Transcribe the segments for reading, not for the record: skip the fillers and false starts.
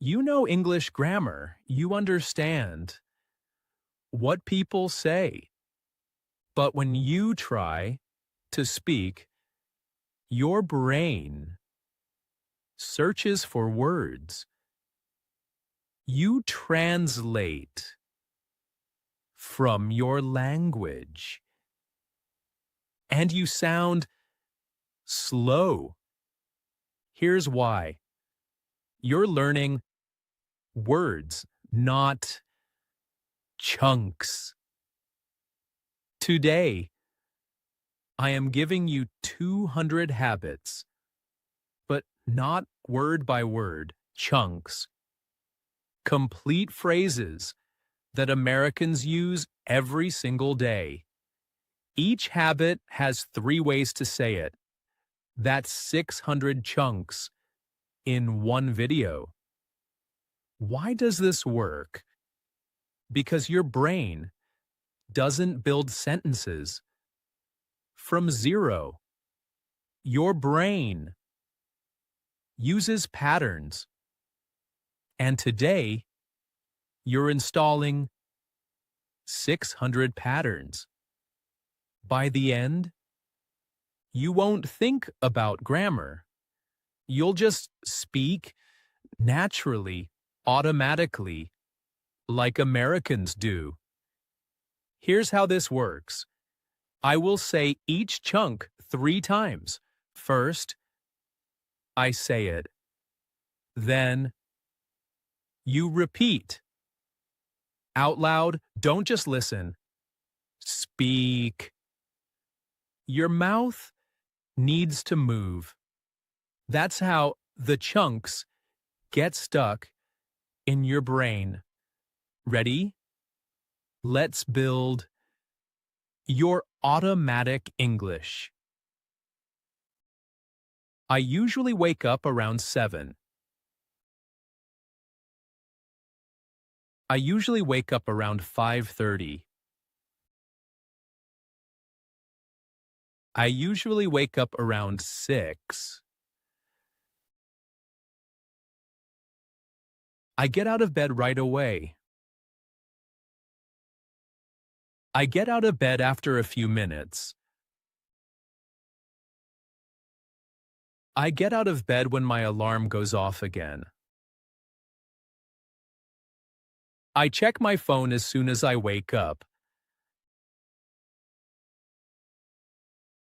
You know English grammar. You understand what people say. But when you try to speak, your brain searches for words. You translate from your language. And you sound slow. Here's why. You're learning words, not chunks. Today, I am giving you 200 habits, but not word by word, chunks. Complete phrases that Americans use every single day. Each habit has 3 ways to say it. That's 600 chunks in one video. Why does this work? Because your brain doesn't build sentences from zero. Your brain uses patterns. And today, you're installing 600 patterns. By the end, you won't think about grammar. You'll just speak naturally, automatically, like Americans do. Here's how this works. I will say each chunk 3 times. First, I say it. Then, you repeat. Out loud, don't just listen. Speak. Your mouth needs to move. That's how the chunks get stuck in your brain. Ready? Let's build your automatic English. I usually wake up around 7. I usually wake up around 5:30. I usually wake up around 6. I get out of bed right away. I get out of bed after a few minutes. I get out of bed when my alarm goes off again. I check my phone as soon as I wake up.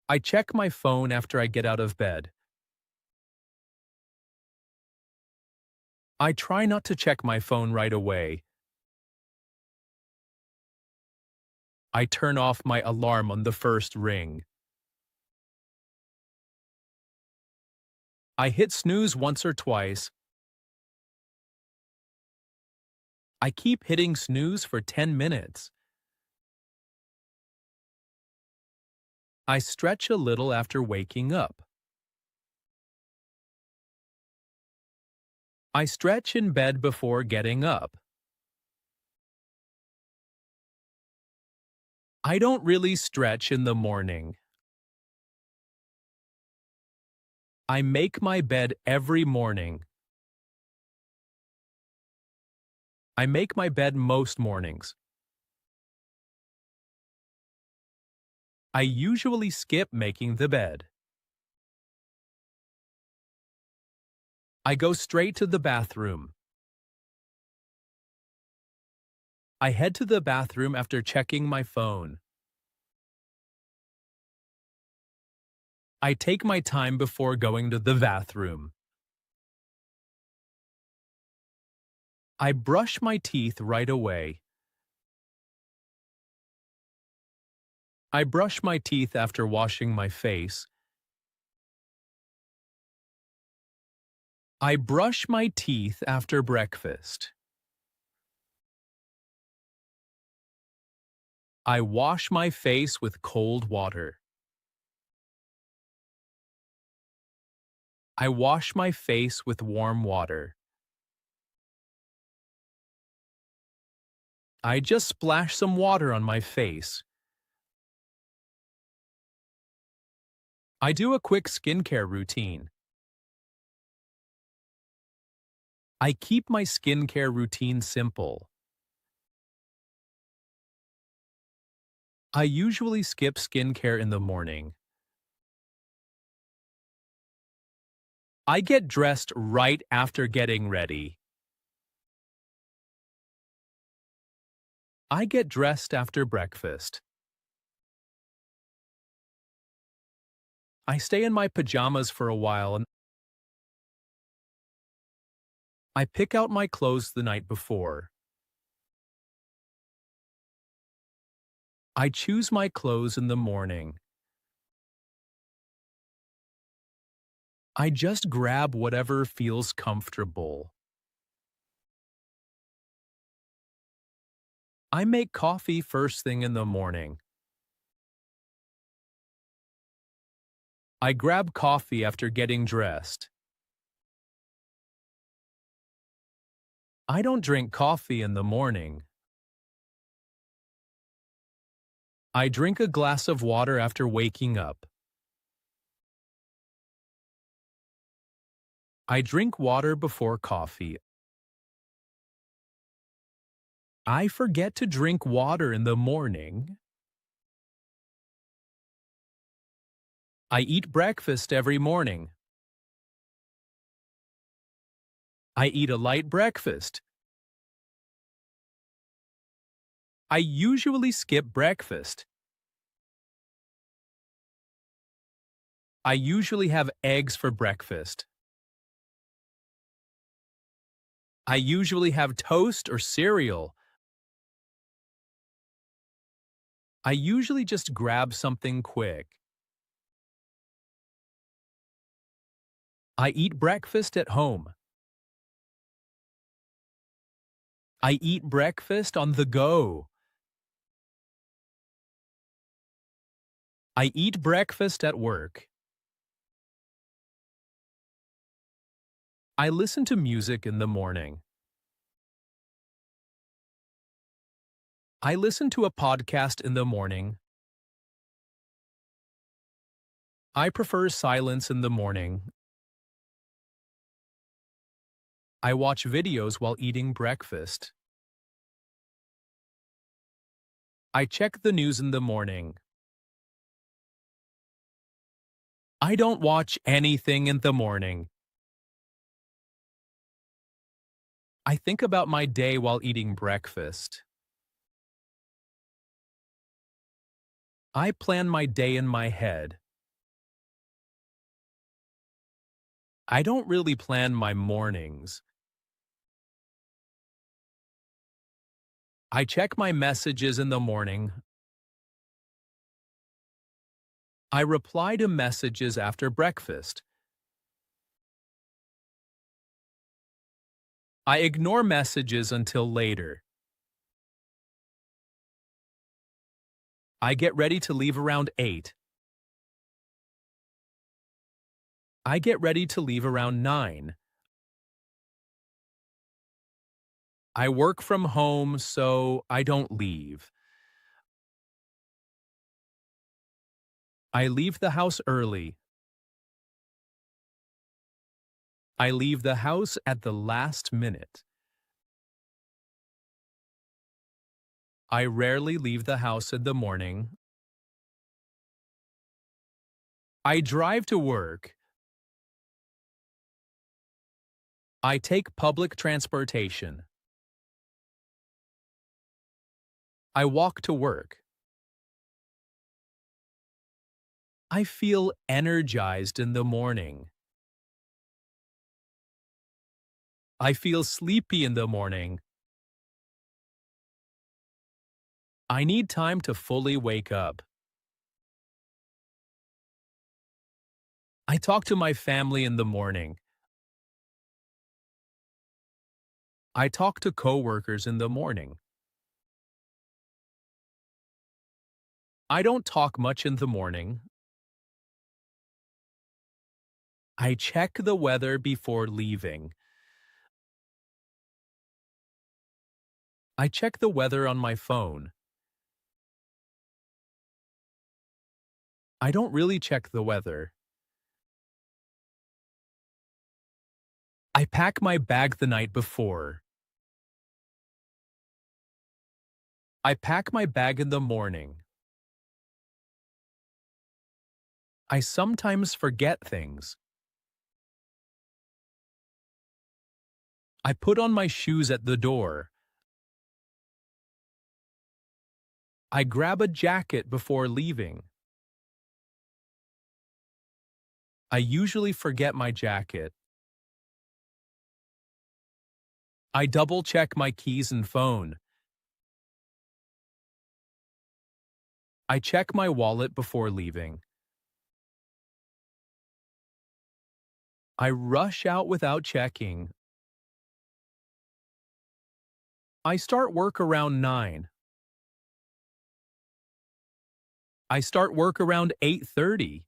I check my phone after I get out of bed. I try not to check my phone right away. I turn off my alarm on the first ring. I hit snooze once or twice. I keep hitting snooze for 10 minutes. I stretch a little after waking up. I stretch in bed before getting up. I don't really stretch in the morning. I make my bed every morning. I make my bed most mornings. I usually skip making the bed. I go straight to the bathroom. I head to the bathroom after checking my phone. I take my time before going to the bathroom. I brush my teeth right away. I brush my teeth after washing my face. I brush my teeth after breakfast. I wash my face with cold water. I wash my face with warm water. I just splash some water on my face. I do a quick skincare routine. I keep my skincare routine simple. I usually skip skincare in the morning. I get dressed right after getting ready. I get dressed after breakfast. I stay in my pajamas for a while and I pick out my clothes the night before. I choose my clothes in the morning. I just grab whatever feels comfortable. I make coffee first thing in the morning. I grab coffee after getting dressed. I don't drink coffee in the morning. I drink a glass of water after waking up. I drink water before coffee. I forget to drink water in the morning. I eat breakfast every morning. I eat a light breakfast. I usually skip breakfast. I usually have eggs for breakfast. I usually have toast or cereal. I usually just grab something quick. I eat breakfast at home. I eat breakfast on the go. I eat breakfast at work. I listen to music in the morning. I listen to a podcast in the morning. I prefer silence in the morning. I watch videos while eating breakfast. I check the news in the morning. I don't watch anything in the morning. I think about my day while eating breakfast. I plan my day in my head. I don't really plan my mornings. I check my messages in the morning. I reply to messages after breakfast. I ignore messages until later. I get ready to leave around 8. I get ready to leave around 9. I work from home, so I don't leave. I leave the house early. I leave the house at the last minute. I rarely leave the house in the morning. I drive to work. I take public transportation. I walk to work. I feel energized in the morning. I feel sleepy in the morning. I need time to fully wake up. I talk to my family in the morning. I talk to coworkers in the morning. I don't talk much in the morning. I check the weather before leaving. I check the weather on my phone. I don't really check the weather. I pack my bag the night before. I pack my bag in the morning. I sometimes forget things. I put on my shoes at the door. I grab a jacket before leaving. I usually forget my jacket. I double-check my keys and phone. I check my wallet before leaving. I rush out without checking. I start work around 9. I start work around 8:30.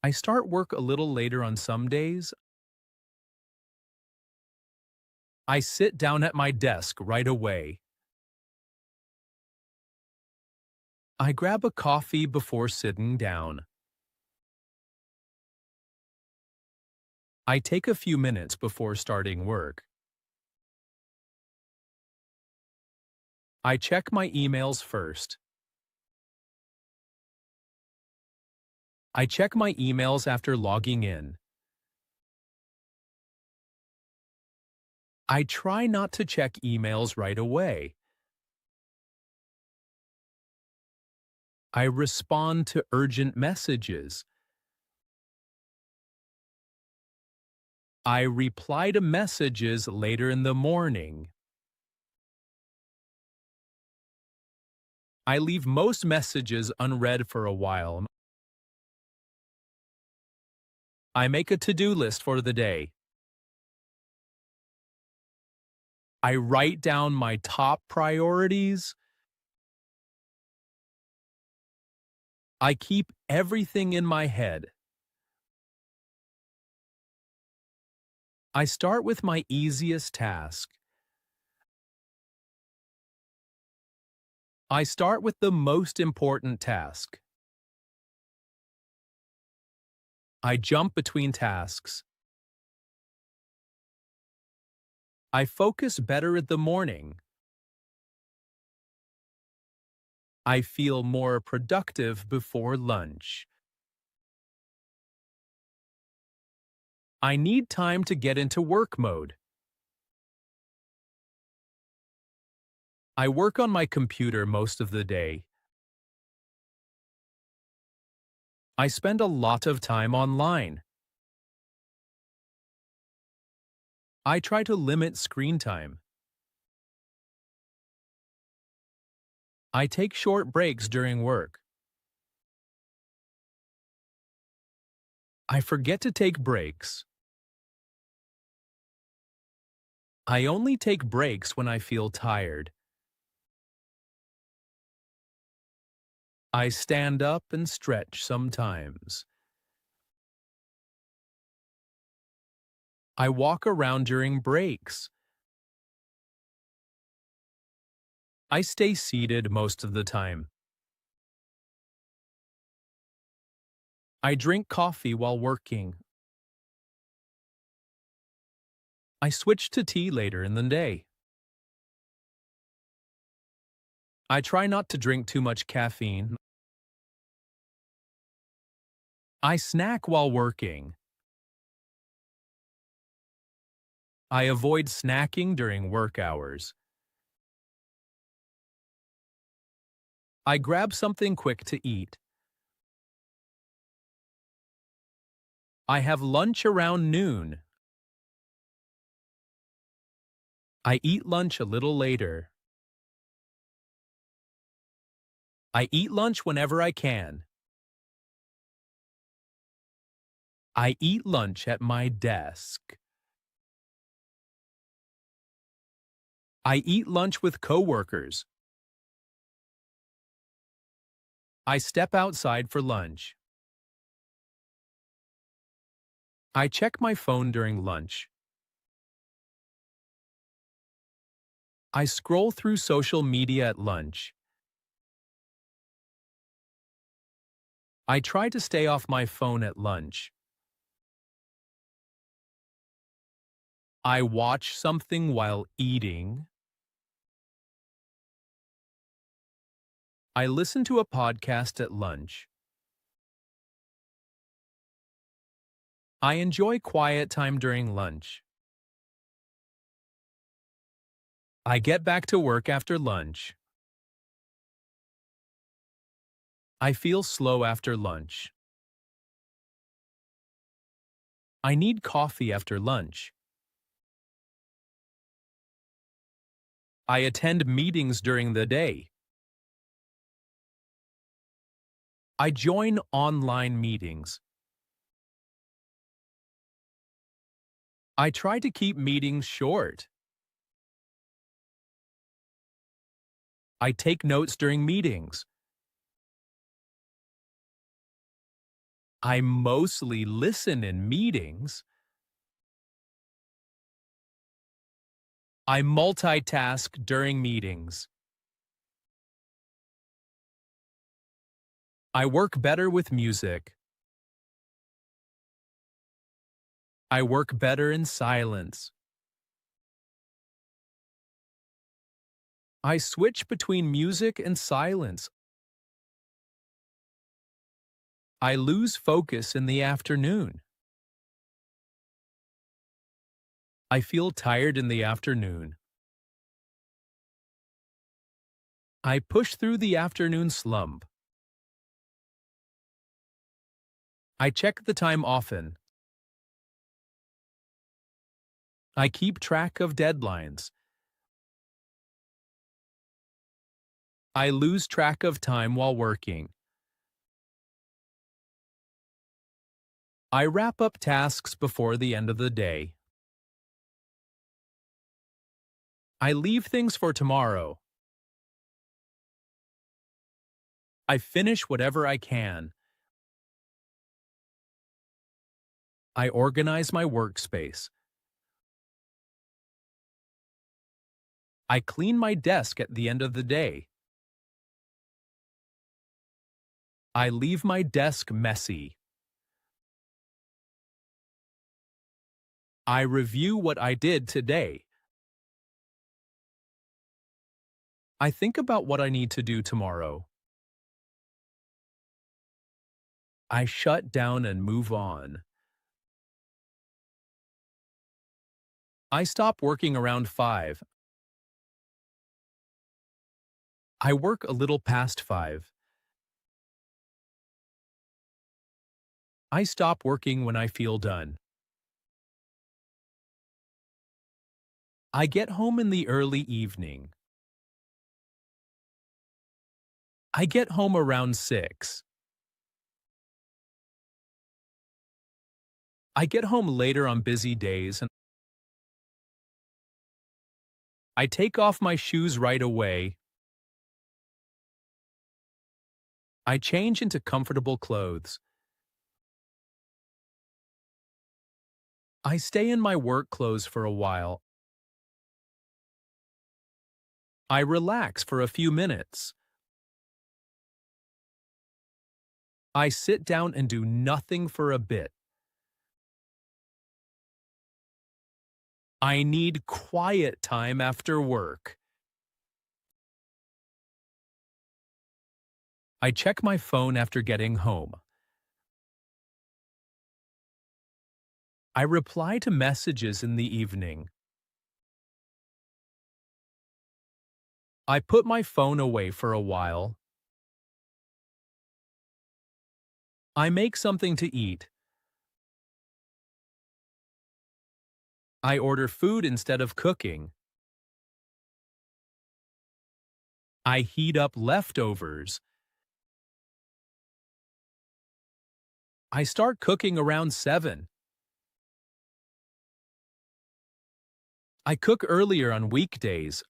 I start work a little later on some days. I sit down at my desk right away. I grab a coffee before sitting down. I take a few minutes before starting work. I check my emails first. I check my emails after logging in. I try not to check emails right away. I respond to urgent messages. I reply to messages later in the morning. I leave most messages unread for a while. I make a to-do list for the day. I write down my top priorities. I keep everything in my head. I start with my easiest task. I start with the most important task. I jump between tasks. I focus better in the morning. I feel more productive before lunch. I need time to get into work mode. I work on my computer most of the day. I spend a lot of time online. I try to limit screen time. I take short breaks during work. I forget to take breaks. I only take breaks when I feel tired. I stand up and stretch sometimes. I walk around during breaks. I stay seated most of the time. I drink coffee while working. I switch to tea later in the day. I try not to drink too much caffeine. I snack while working. I avoid snacking during work hours. I grab something quick to eat. I have lunch around noon. I eat lunch a little later. I eat lunch whenever I can. I eat lunch at my desk. I eat lunch with coworkers. I step outside for lunch. I check my phone during lunch. I scroll through social media at lunch. I try to stay off my phone at lunch. I watch something while eating. I listen to a podcast at lunch. I enjoy quiet time during lunch. I get back to work after lunch. I feel slow after lunch. I need coffee after lunch. I attend meetings during the day. I join online meetings. I try to keep meetings short. I take notes during meetings. I mostly listen in meetings. I multitask during meetings. I work better with music. I work better in silence. I switch between music and silence. I lose focus in the afternoon. I feel tired in the afternoon. I push through the afternoon slump. I check the time often. I keep track of deadlines. I lose track of time while working. I wrap up tasks before the end of the day. I leave things for tomorrow. I finish whatever I can. I organize my workspace. I clean my desk at the end of the day. I leave my desk messy. I review what I did today. I think about what I need to do tomorrow. I shut down and move on. I stop working around 5. I work a little past 5. I stop working when I feel done. I get home in the early evening. I get home around 6. I get home later on busy days and I take off my shoes right away. I change into comfortable clothes. I stay in my work clothes for a while. I relax for a few minutes. I sit down and do nothing for a bit. I need quiet time after work. I check my phone after getting home. I reply to messages in the evening. I put my phone away for a while. I make something to eat. I order food instead of cooking. I heat up leftovers. I start cooking around 7. I cook earlier on weekdays.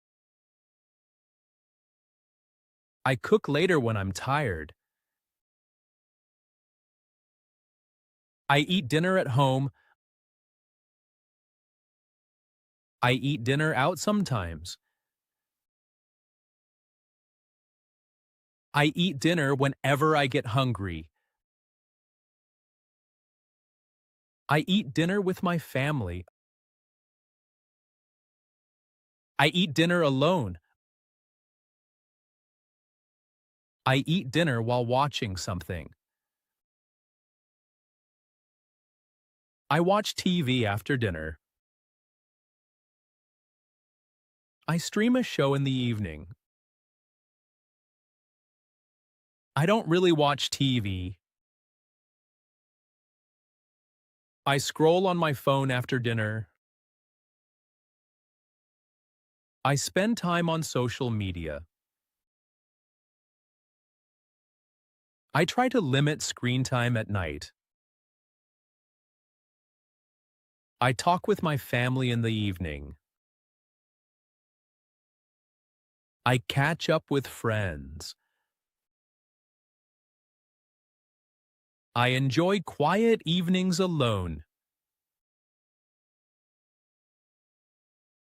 I cook later when I'm tired. I eat dinner at home. I eat dinner out sometimes. I eat dinner whenever I get hungry. I eat dinner with my family. I eat dinner alone. I eat dinner while watching something. I watch TV after dinner. I stream a show in the evening. I don't really watch TV. I scroll on my phone after dinner. I spend time on social media. I try to limit screen time at night. I talk with my family in the evening. I catch up with friends. I enjoy quiet evenings alone.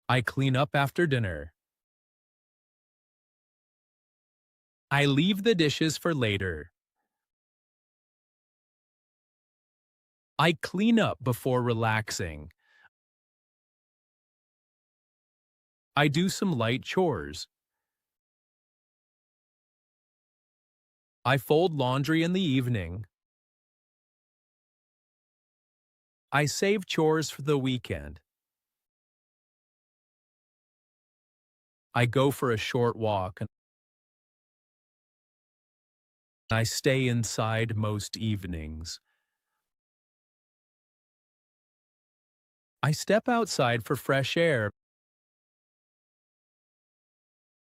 I clean up after dinner. I leave the dishes for later. I clean up before relaxing. I do some light chores. I fold laundry in the evening. I save chores for the weekend. I go for a short walk and I stay inside most evenings. I step outside for fresh air.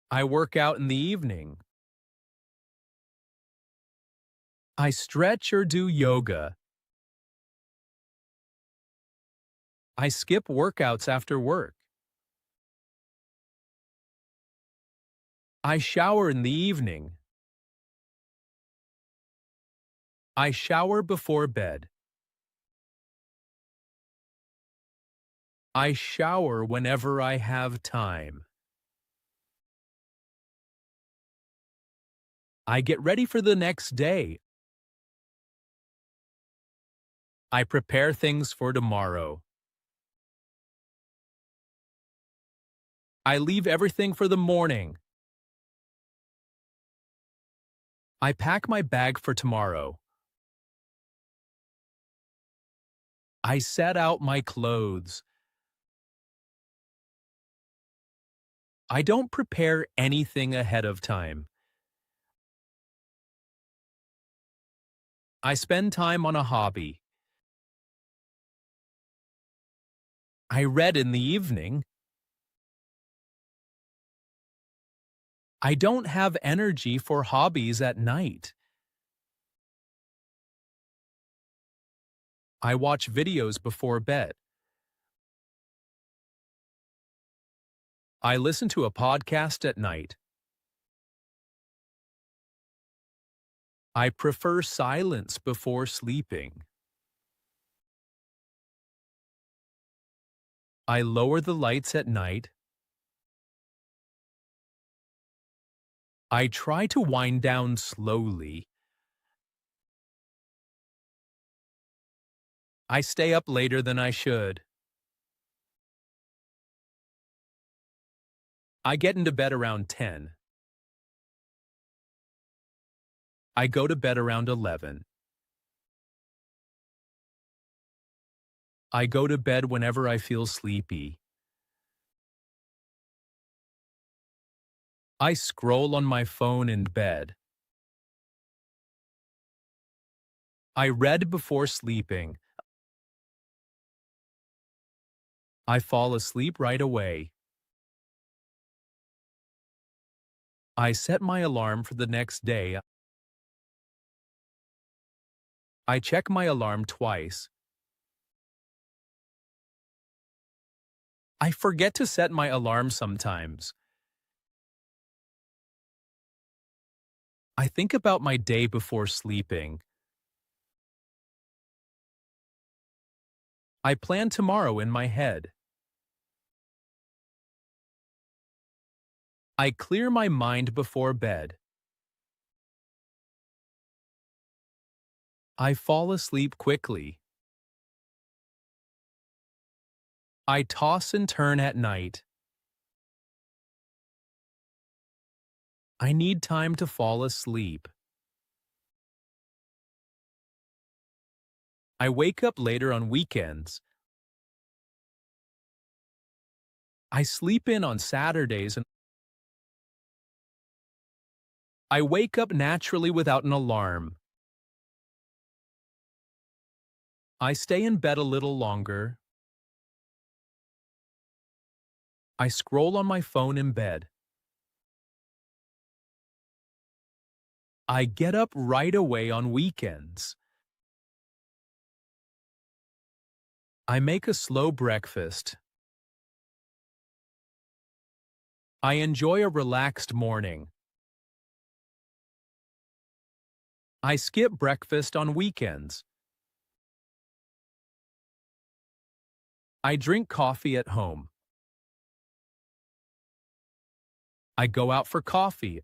I work out in the evening. I stretch or do yoga. I skip workouts after work. I shower in the evening. I shower before bed. I shower whenever I have time. I get ready for the next day. I prepare things for tomorrow. I leave everything for the morning. I pack my bag for tomorrow. I set out my clothes. I don't prepare anything ahead of time. I spend time on a hobby. I read in the evening. I don't have energy for hobbies at night. I watch videos before bed. I listen to a podcast at night. I prefer silence before sleeping. I lower the lights at night. I try to wind down slowly. I stay up later than I should. I get into bed around 10. I go to bed around 11. I go to bed whenever I feel sleepy. I scroll on my phone in bed. I read before sleeping. I fall asleep right away. I set my alarm for the next day. I check my alarm twice. I forget to set my alarm sometimes. I think about my day before sleeping. I plan tomorrow in my head. I clear my mind before bed. I fall asleep quickly. I toss and turn at night. I need time to fall asleep. I wake up later on weekends. I sleep in on Saturdays and I wake up naturally without an alarm. I stay in bed a little longer. I scroll on my phone in bed. I get up right away on weekends. I make a slow breakfast. I enjoy a relaxed morning. I skip breakfast on weekends. I drink coffee at home. I go out for coffee.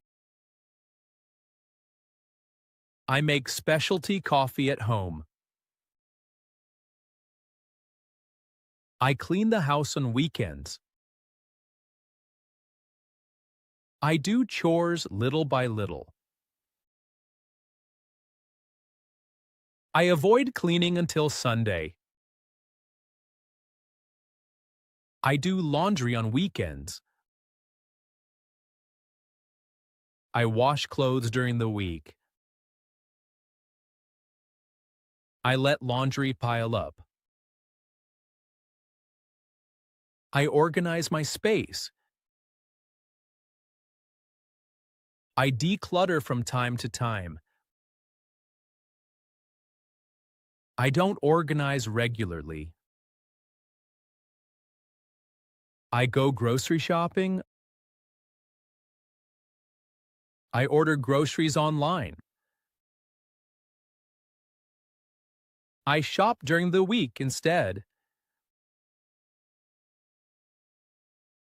I make specialty coffee at home. I clean the house on weekends. I do chores little by little. I avoid cleaning until Sunday. I do laundry on weekends. I wash clothes during the week. I let laundry pile up. I organize my space. I declutter from time to time. I don't organize regularly. I go grocery shopping. I order groceries online. I shop during the week instead.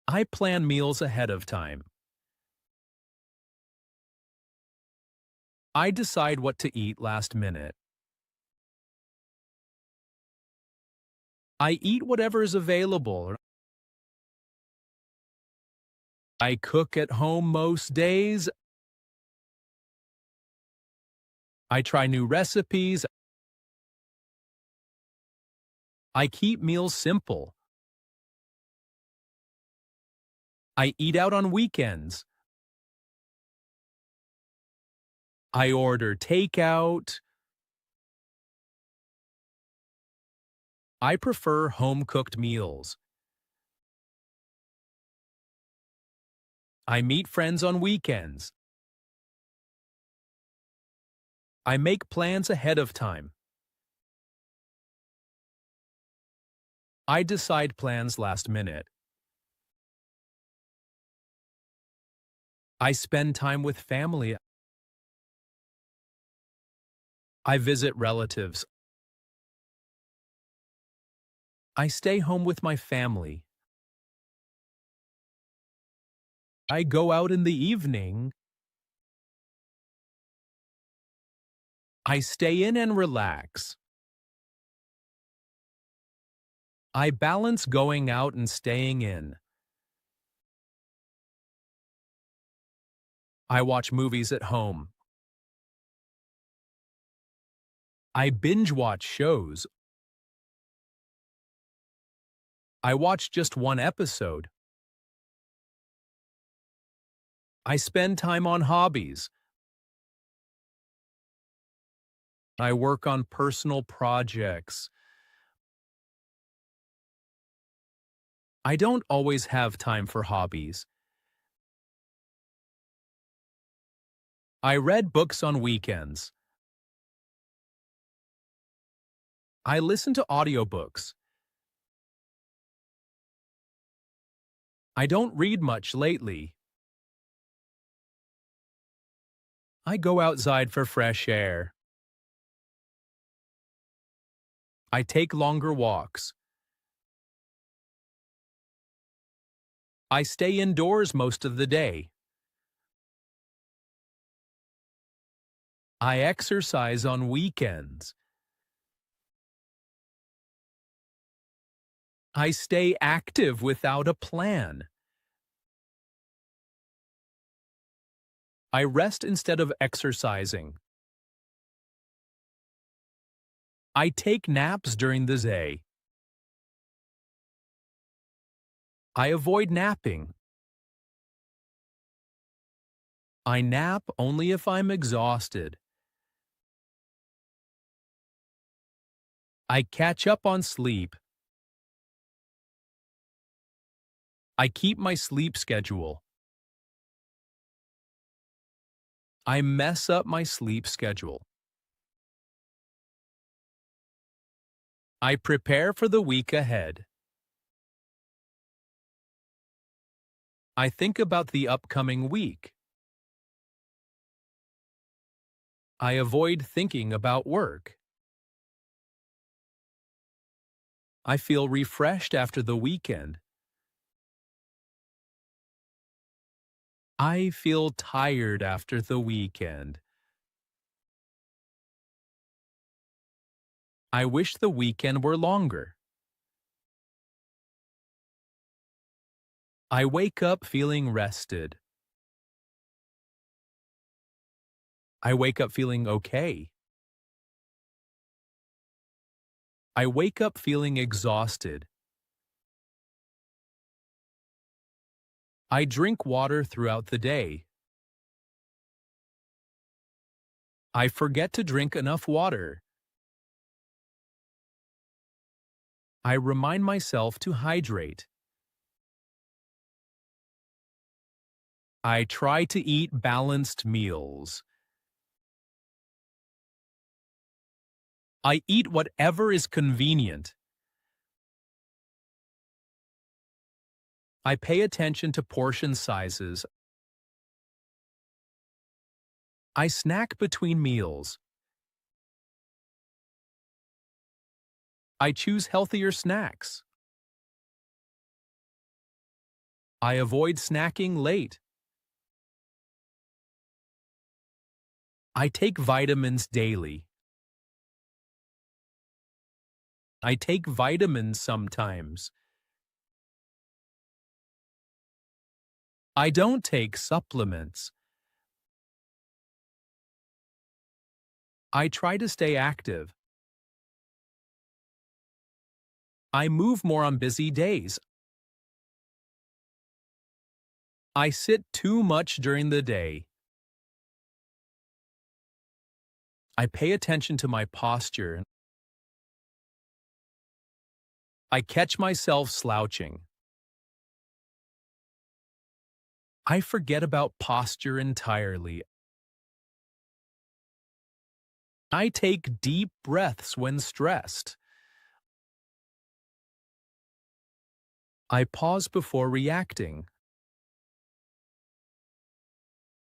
I plan meals ahead of time. I decide what to eat last minute. I eat whatever is available. I cook at home most days. I try new recipes. I keep meals simple. I eat out on weekends. I order takeout. I prefer home-cooked meals. I meet friends on weekends. I make plans ahead of time. I decide plans last minute. I spend time with family. I visit relatives. I stay home with my family. I go out in the evening. I stay in and relax. I balance going out and staying in. I watch movies at home. I binge watch shows. I watch just one episode. I spend time on hobbies. I work on personal projects. I don't always have time for hobbies. I read books on weekends. I listen to audiobooks. I don't read much lately. I go outside for fresh air. I take longer walks. I stay indoors most of the day. I exercise on weekends. I stay active without a plan. I rest instead of exercising. I take naps during the day. I avoid napping. I nap only if I'm exhausted. I catch up on sleep. I keep my sleep schedule. I mess up my sleep schedule. I prepare for the week ahead. I think about the upcoming week. I avoid thinking about work. I feel refreshed after the weekend. I feel tired after the weekend. I wish the weekend were longer. I wake up feeling rested. I wake up feeling okay. I wake up feeling exhausted. I drink water throughout the day. I forget to drink enough water. I remind myself to hydrate. I try to eat balanced meals. I eat whatever is convenient. I pay attention to portion sizes. I snack between meals. I choose healthier snacks. I avoid snacking late. I take vitamins daily. I take vitamins sometimes. I don't take supplements. I try to stay active. I move more on busy days. I sit too much during the day. I pay attention to my posture. I catch myself slouching. I forget about posture entirely. I take deep breaths when stressed. I pause before reacting.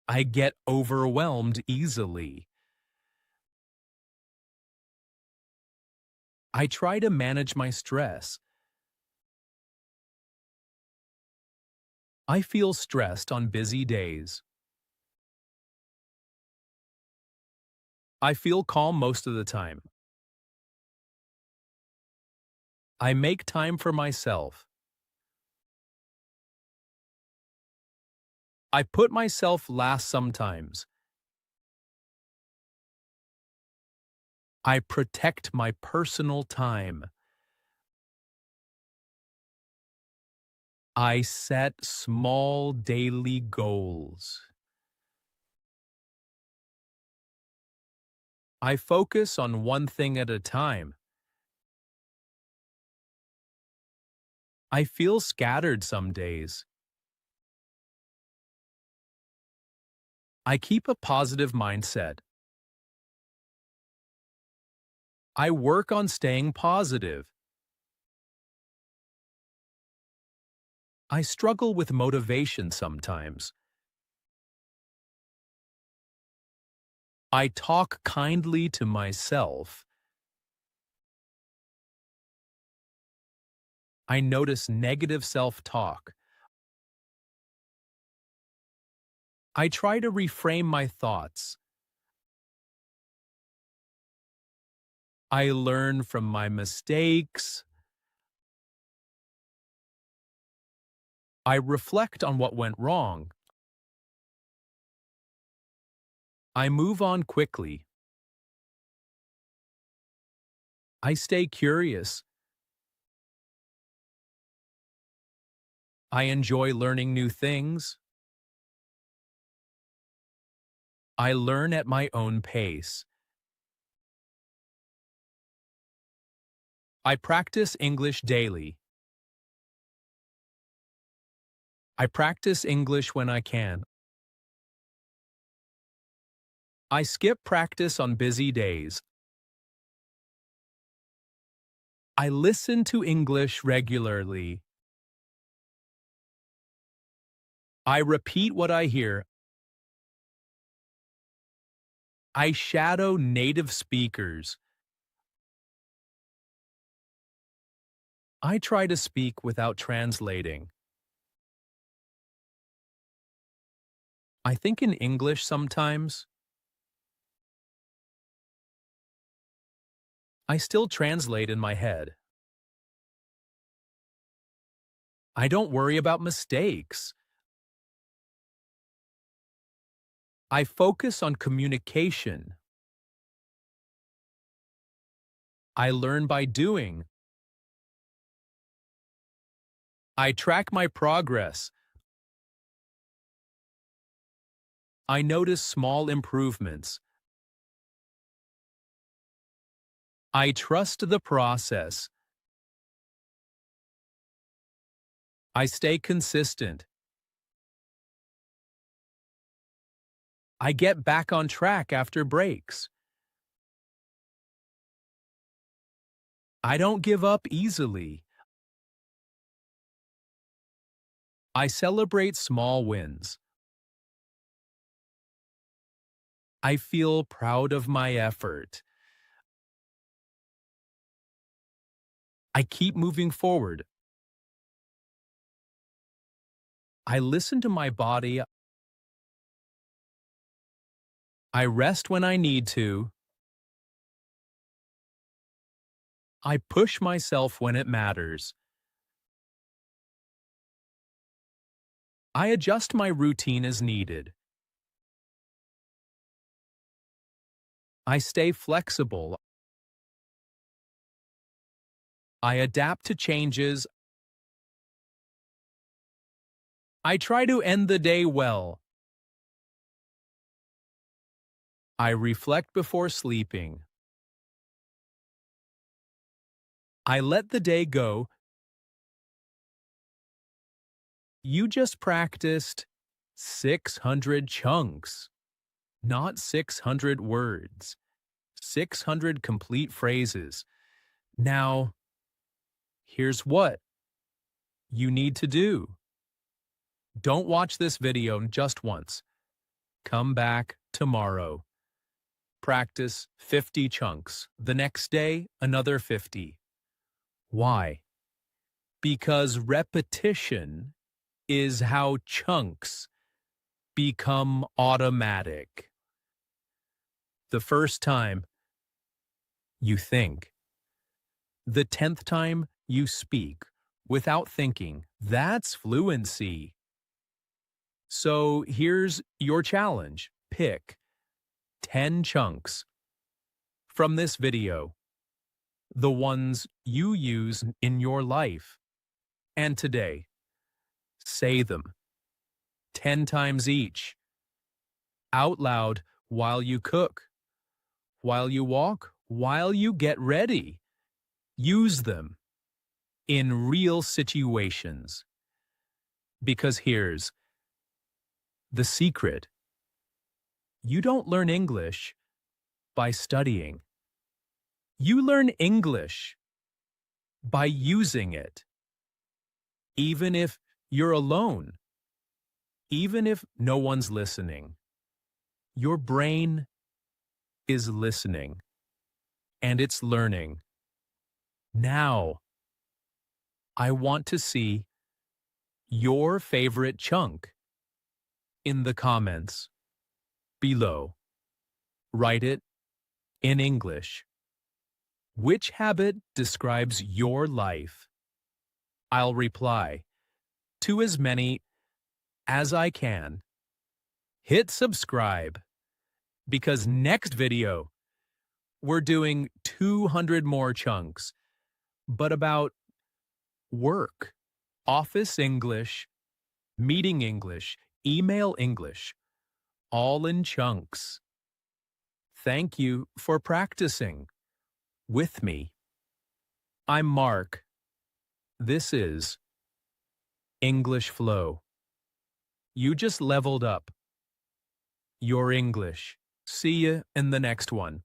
I get overwhelmed easily. I try to manage my stress. I feel stressed on busy days. I feel calm most of the time. I make time for myself. I put myself last sometimes. I protect my personal time. I set small daily goals. I focus on one thing at a time. I feel scattered some days. I keep a positive mindset. I work on staying positive. I struggle with motivation sometimes. I talk kindly to myself. I notice negative self-talk. I try to reframe my thoughts. I learn from my mistakes. I reflect on what went wrong. I move on quickly. I stay curious. I enjoy learning new things. I learn at my own pace. I practice English daily. I practice English when I can. I skip practice on busy days. I listen to English regularly. I repeat what I hear. I shadow native speakers. I try to speak without translating. I think in English sometimes. I still translate in my head. I don't worry about mistakes. I focus on communication. I learn by doing. I track my progress. I notice small improvements. I trust the process. I stay consistent. I get back on track after breaks. I don't give up easily. I celebrate small wins. I feel proud of my effort. I keep moving forward. I listen to my body. I rest when I need to. I push myself when it matters. I adjust my routine as needed. I stay flexible. I adapt to changes. I try to end the day well. I reflect before sleeping. I let the day go. You just practiced 600 chunks, not 600 words. 600 complete phrases. Now, here's what you need to do. Don't watch this video just once. Come back tomorrow. Practice 50 chunks. The next day, another 50. Why? Because repetition is how chunks become automatic. The first time, you think. The 10th time, you speak without thinking. That's fluency. So here's your challenge. Pick 10 chunks from this video, the ones you use in your life. And today, say them 10 times each, out loud while you cook, while you walk, while you get ready. Use them in real situations. Because here's the secret. You don't learn English by studying. You learn English by using it. Even if you're alone, even if no one's listening, your brain is listening and it's learning. Now, I want to see your favorite chunk in the comments below. Write it in English. Which habit describes your life? I'll reply to as many as I can. Hit subscribe. because next video, we're doing 200 more chunks, but about work, office English, meeting English, email English, all in chunks. Thank you for practicing with me. I'm Mark. This is English Flow. You just leveled up your English. See you in the next one.